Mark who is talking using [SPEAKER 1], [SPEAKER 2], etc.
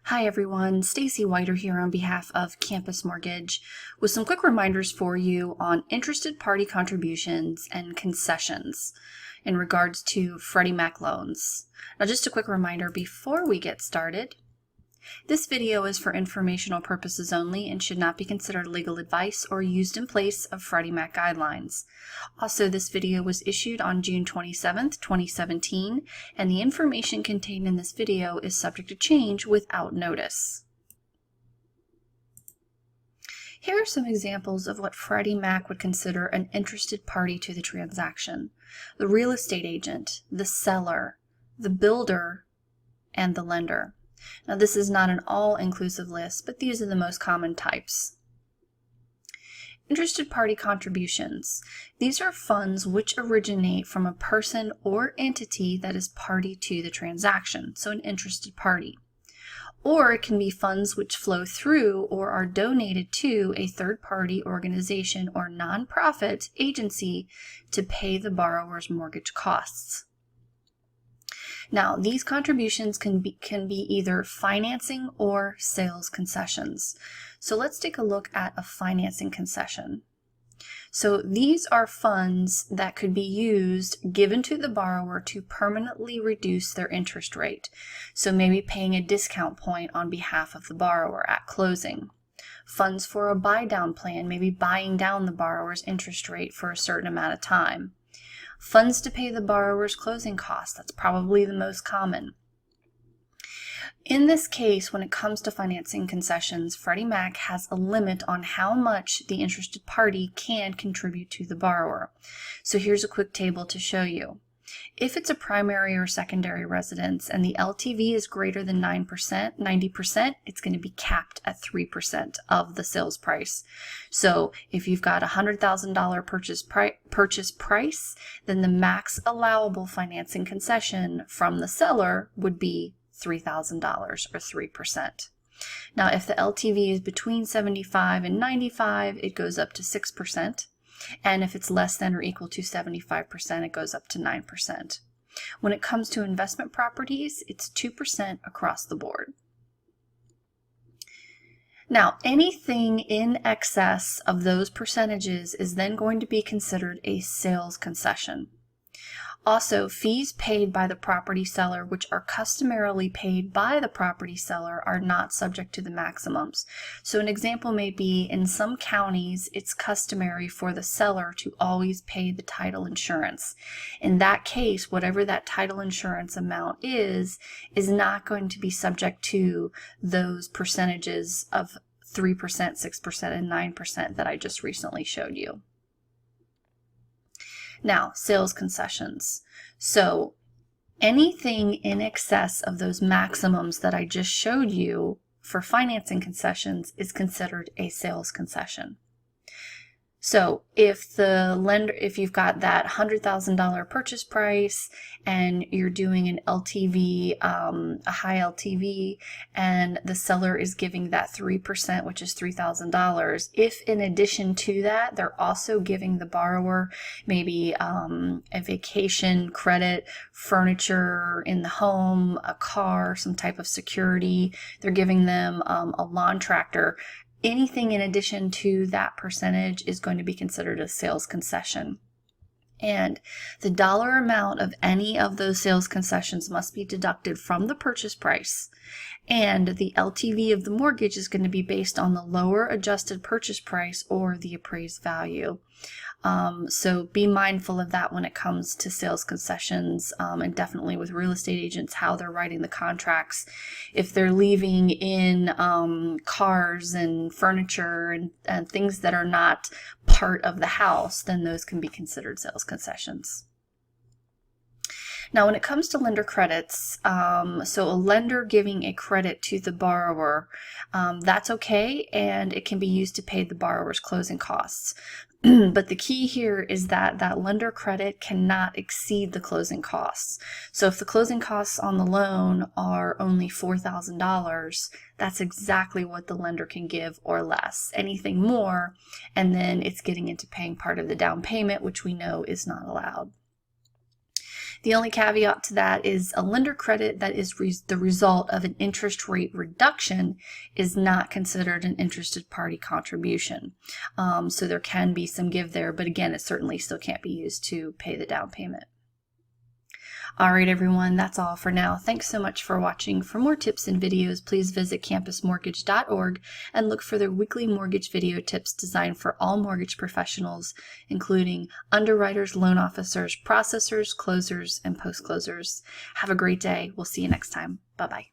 [SPEAKER 1] Hi everyone, Stacy Whiter here on behalf of Campus Mortgage with some quick reminders for you on interested party contributions and concessions in regards to Freddie Mac loans. Now just a quick reminder before we get started. This video is for informational purposes only and should not be considered legal advice or used in place of Freddie Mac guidelines. Also, this video was issued on June 27th, 2017, and the information contained in this video is subject to change without notice. Here are some examples of what Freddie Mac would consider an interested party to the transaction: the real estate agent, the seller, the builder, and the lender. Now, this is not an all-inclusive list, but these are the most common types. Interested party contributions. These are funds which originate from a person or entity that is party to the transaction, so an interested party. Or it can be funds which flow through or are donated to a third-party organization or nonprofit agency to pay the borrower's mortgage costs. Now, these contributions can be either financing or sales concessions. So let's take a look at a financing concession. So these are funds that could be used, given to the borrower to permanently reduce their interest rate. So maybe paying a discount point on behalf of the borrower at closing. Funds for a buy-down plan, maybe buying down the borrower's interest rate for a certain amount of time. Funds to pay the borrower's closing costs, that's probably the most common. In this case, when it comes to financing concessions, Freddie Mac has a limit on how much the interested party can contribute to the borrower. So here's a quick table to show you. If it's a primary or secondary residence and the LTV is greater than 90%, it's going to be capped at 3% of the sales price. So if you've got a $100,000 purchase price, then the max allowable financing concession from the seller would be $3,000 or 3%. Now, if the LTV is between 75 and 95, it goes up to 6%. And if it's less than or equal to 75%, it goes up to 9%. When it comes to investment properties, it's 2% across the board. Now, anything in excess of those percentages is then going to be considered a sales concession. Also, fees paid by the property seller, which are customarily paid by the property seller, are not subject to the maximums. So an example may be, in some counties, it's customary for the seller to always pay the title insurance. In that case, whatever that title insurance amount is not going to be subject to those percentages of 3%, 6%, and 9% that I just recently showed you. Now, sales concessions. So anything in excess of those maximums that I just showed you for financing concessions is considered a sales concession. So if you've got that $100,000 purchase price and you're doing an LTV, a high LTV, and the seller is giving that 3%, which is $3,000, if in addition to that, they're also giving the borrower maybe a vacation credit, furniture in the home, a car, some type of security, they're giving them a lawn tractor, anything in addition to that percentage is going to be considered a sales concession. And the dollar amount of any of those sales concessions must be deducted from the purchase price. And the LTV of the mortgage is going to be based on the lower adjusted purchase price or the appraised value. So be mindful of that when it comes to sales concessions, and definitely with real estate agents, how they're writing the contracts. If they're leaving in cars and furniture and things that are not part of the house, then those can be considered sales concessions. Now, when it comes to lender credits, so a lender giving a credit to the borrower, that's okay, and it can be used to pay the borrower's closing costs. But the key here is that that lender credit cannot exceed the closing costs. So if the closing costs on the loan are only $4,000, that's exactly what the lender can give or less. Anything more, and then it's getting into paying part of the down payment, which we know is not allowed. The only caveat to that is a lender credit that is the result of an interest rate reduction is not considered an interested party contribution. So there can be some give there, but again, it certainly still can't be used to pay the down payment. All right, everyone, that's all for now. Thanks so much for watching. For more tips and videos, please visit campusmortgage.org and look for their weekly mortgage video tips designed for all mortgage professionals, including underwriters, loan officers, processors, closers, and post-closers. Have a great day. We'll see you next time. Bye-bye.